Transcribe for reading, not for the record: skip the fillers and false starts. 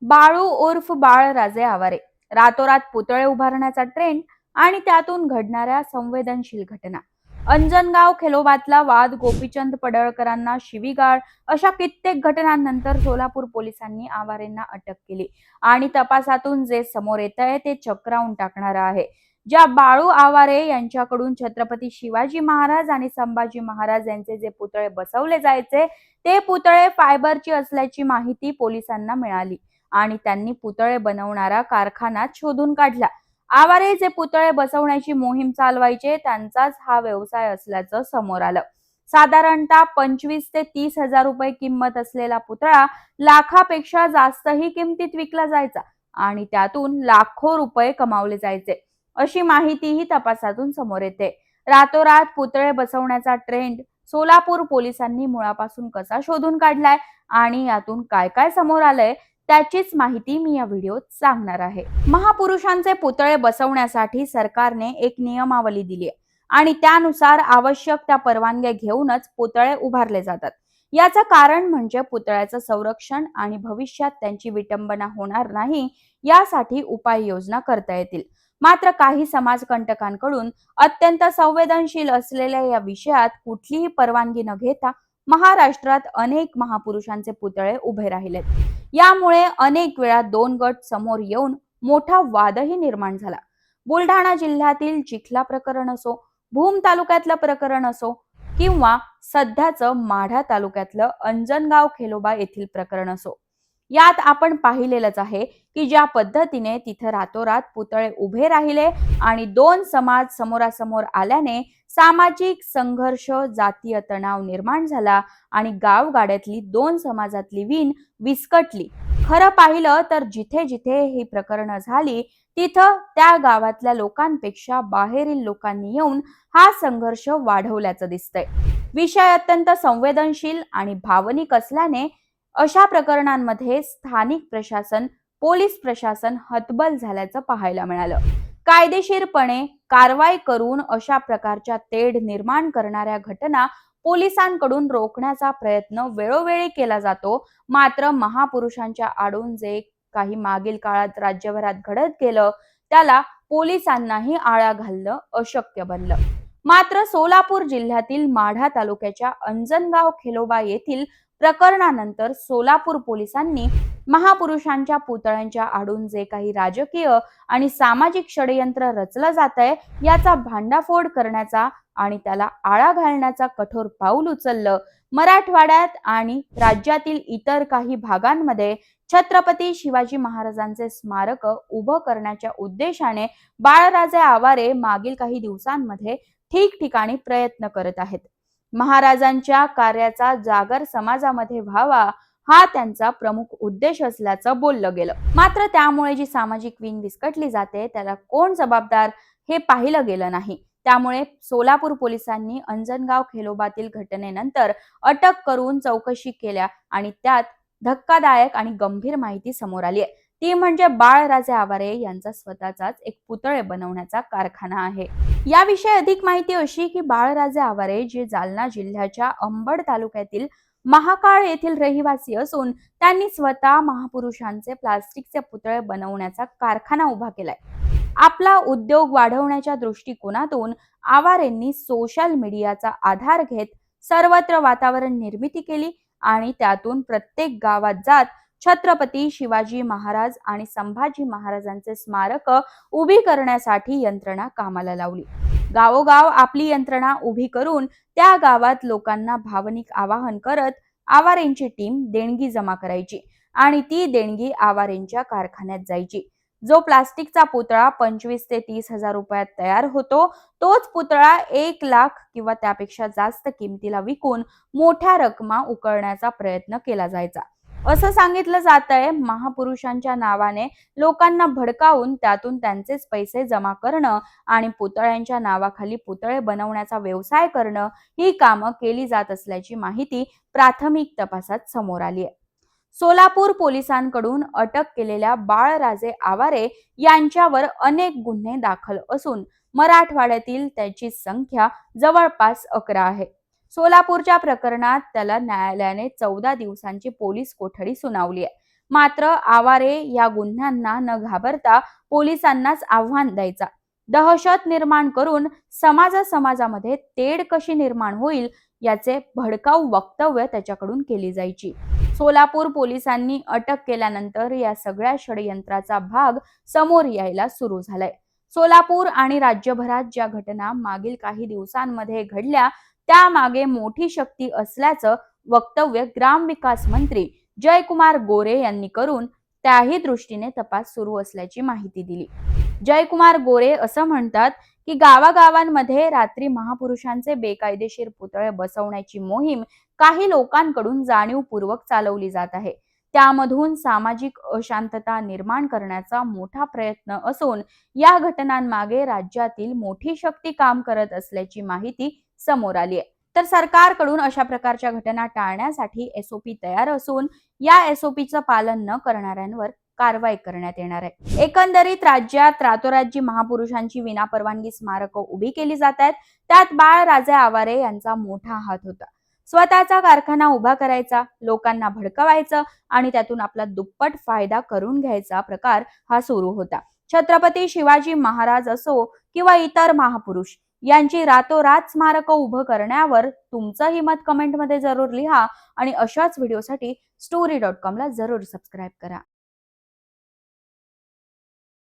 बाळू उर्फ बाळराजे आवारे, रातोरात पुतळे उभारण्याचा ट्रेंड आणि त्यातून घडणाऱ्या संवेदनशील घटना. अंजनगाव खेलोबातला वाद, गोपीचंद पडळकरांना शिवीगाळ, अशा कित्येक घटनांनंतर सोलापूर पोलिसांनी आवारेंना अटक केली आणि तपासातून जे समोर येत आहे ते चक्रावून टाकणारं आहे. ज्या बाळू आवारे यांच्याकडून छत्रपती शिवाजी महाराज आणि संभाजी महाराज यांचे जे पुतळे बसवले जायचे, ते पुतळे फायबरची असल्याची माहिती पोलिसांना मिळाली आणि त्यांनी पुतळे बनवणारा कारखाना शोधून काढला. आवारे जे पुतळे बसवण्याची मोहीम चालवायचे, त्यांचाच हा व्यवसाय असल्याचं समोर आलं. साधारणतः 25 ते 30 हजार रुपये किंमत असलेला पुतळा लाखापेक्षा जास्तही किमतीत विकला जायचा आणि त्यातून लाखो रुपये कमावले जायचे, अशी माहितीही तपासातून समोर येते. रातोरात पुतळे बसवण्याचा ट्रेंड सोलापूर पोलिसांनी मुळापासून कसा शोधून काढलाय आणि यातून काय काय समोर आलंय, त्याचीच माहिती मी या व्हिडिओत सांगणार आहे. महापुरुषांचे पुतळे बसवण्यासाठी सरकारने एक नियमावली दिली आहे आणि त्यानुसार आवश्यक त्या परवानग्या घेऊनच पुतळे उभारले जातात. याचं कारण म्हणजे पुतळ्याचं संरक्षण आणि भविष्यात त्यांची विटंबना होणार नाही, यासाठी उपाययोजना करता येतील. मात्र काही समाजकंटकांकडून अत्यंत संवेदनशील असलेल्या या विषयात कुठलीही परवानगी न घेता महाराष्ट्रात अनेक महापुरुषांचे पुतळे उभे राहिलेत. यामुळे अनेक वेळा दोन गट समोर येऊन मोठा वादही निर्माण झाला. बुलढाणा जिल्ह्यातील चिखला प्रकरण असो, भूम तालुक्यातलं प्रकरण असो किंवा सध्याचं माढा तालुक्यातलं अंजनगाव खेलोबा येथील प्रकरण असो, यात आपण पाहिलेलंच आहे की ज्या पद्धतीने तिथे रातोरात पुतळे उभे राहिले आणि दोन समाज समोरासमोर आल्याने सामाजिक संघर्ष, जातीय तणाव निर्माण झाला आणि गावगाड्यातली दोन समाजातली वीण विस्कटली. खरं पाहिलं तर जिथे जिथे ही प्रकरणं झाली, तिथं त्या गावातल्या लोकांपेक्षा बाहेरील लोकांनी येऊन हा संघर्ष वाढवल्याचं दिसतंय. विषय अत्यंत संवेदनशील आणि भावनिक असल्याने अशा प्रकरणांमध्ये स्थानिक प्रशासन, पोलीस प्रशासन हतबल झाल्याचं पाहायला मिळालं. कायदेशीरपणे कारवाई करून अशा प्रकारच्या तेढ निर्माण करणाऱ्या घटना पोलिसांकडून रोखण्याचा प्रयत्न वेळोवेळी केला जातो. मात्र महापुरुषांच्या आडून जे काही मागील काळात राज्यभरात घडत गेलं, त्याला पोलिसांनाही आळा घालणं अशक्य बनलं. मात्र सोलापूर जिल्ह्यातील माढा तालुक्याच्या अंजनगाव खेलोबा येथील प्रकरणानंतर सोलापूर पोलिसांनी महापुरुषांच्या पुतळ्यांच्या आडून जे काही राजकीय आणि सामाजिक षडयंत्र रचलं जातंय, याचा भांडाफोड करण्याचा आणि त्याला आळा घालण्याचा कठोर पाऊल उचललं. मराठवाड्यात आणि राज्यातील इतर काही भागांमध्ये छत्रपती शिवाजी महाराजांचे स्मारक उभं करण्याच्या उद्देशाने बाळराजे आवारे मागील काही दिवसांमध्ये ठिकठिकाणी प्रयत्न करत आहेत. महाराजांच्या कार्याचा जागर समाजामध्ये व्हावा, हा त्यांचा प्रमुख उद्देश असल्याचं बोललं गेलं. मात्र त्यामुळे जी सामाजिक वीण विस्कटली जाते, त्याला कोण जबाबदार हे पाहिलं गेलं नाही. त्यामुळे सोलापूर पोलिसांनी अंजनगाव खेलोबातील घटनेनंतर अटक करून चौकशी केल्या आणि त्यात धक्कादायक आणि गंभीर माहिती समोर आली आहे. ती म्हणजे बाळराजे आवारे यांचा स्वतःचाच एक पुतळे बनवण्याचा कारखाना आहे. याविषयी अधिक माहिती अशी की बाळराजे आवारे जे जालना जिल्ह्याच्या अंबड तालुक्यातील महाकाळ येथील रहिवासी असून त्यांनी स्वतः महापुरुषांचे प्लास्टिकचे पुतळे बनवण्याचा कारखाना उभा केलाय. आपला उद्योग वाढवण्याच्या दृष्टिकोनातून आवारेंनी सोशल मीडियाचा आधार घेत सर्वत्र वातावरण निर्मिती केली आणि त्यातून प्रत्येक गावात जात छत्रपती शिवाजी महाराज आणि संभाजी महाराजांचे स्मारक उभी करण्यासाठी यंत्रणा कामाला लावली. गावोगाव आपली यंत्रणा उभी करून त्या गावात लोकांना भावनिक आवाहन करत आवारेंची टीम देणगी जमा करायची आणि ती देणगी आवारेंच्या कारखान्यात जायची. जो प्लास्टिकचा पुतळा 25 ते 30 हजार रुपयात तयार होतो, तोच पुतळा 1 लाख किंवा त्यापेक्षा जास्त किमतीला विकून मोठ्या रकमा उकळण्याचा प्रयत्न केला जायचा. असं सांगितलं जातंय महापुरुषांच्या नावाने लोकांना भडकावून त्यातून त्यांचेच पैसे जमा करणं आणि पुतळ्यांच्या नावाखाली पुतळे बनवण्याचा व्यवसाय करणं, ही कामं केली जात असल्याची माहिती प्राथमिक तपासात समोर आली आहे. सोलापूर पोलिसांकडून अटक केलेल्या बाळराजे आवारे यांच्यावर अनेक गुन्हे दाखल असून मराठवाड्यातील त्याची संख्या जवळपास 11 आहे. सोलापूरच्या प्रकरणात त्याला न्यायालयाने 14 दिवसांची पोलीस कोठडी सुनावली आहे. मात्र आवारे या गुन्ह्यांना न घाबरता पोलिसांनाच आव्हान द्यायचा. दहशत निर्माण करून समाजामध्ये तेढ कशी निर्माण होईल याचे भडकाऊ वक्तव्य त्याच्याकडून केली जायची. सोलापूर पोलिसांनी अटक केल्यानंतर या सगळ्या षडयंत्राचा भाग समोर यायला सुरू झालाय. सोलापूर आणि राज्यभरात ज्या घटना मागील काही दिवसांमध्ये घडल्या त्यामागे मोठी शक्ती असल्याचं वक्तव्य ग्रामविकास मंत्री जयकुमार गोरे यांनी करून त्याही दृष्टीने तपास सुरू असल्याची माहिती दिली. जयकुमार गोरे असं म्हणतात की गावागावांमध्ये रात्री महापुरुषांचे बेकायदेशीर पुतळे बसवण्याची मोहीम काही लोकांकडून जाणीवपूर्वक चालवली जात आहे. त्यामधून सामाजिक अशांतता निर्माण करण्याचा मोठा प्रयत्न असून या घटनांमागे राज्यातील मोठी शक्ती काम करत असल्याची माहिती समोर आली आहे. तर सरकारकडून अशा प्रकारच्या घटना टाळण्यासाठी एसओपी तयार असून या एसओपीचं पालन न करणाऱ्यांवर कारवाई करण्यात येणार आहे. एकंदरीत राज्यात रातोरात जी महापुरुषांची विनापरवानगी स्मारकं उभी केली जात आहेत त्यात बाळराजे आवारे यांचा मोठा हात होता. स्वतःचा कारखाना उभा करायचा, लोकांना भडकवायचं आणि त्यातून आपला दुप्पट फायदा करून घ्यायचा प्रकार हा सुरू होता. छत्रपती शिवाजी महाराज असो किंवा इतर महापुरुष यांची रातोरात स्मारकं उभं करण्यावर तुमचंही मत कमेंटमध्ये जरूर लिहा आणि अशाच व्हिडिओसाठी story.com ला जरूर सबस्क्राईब करा.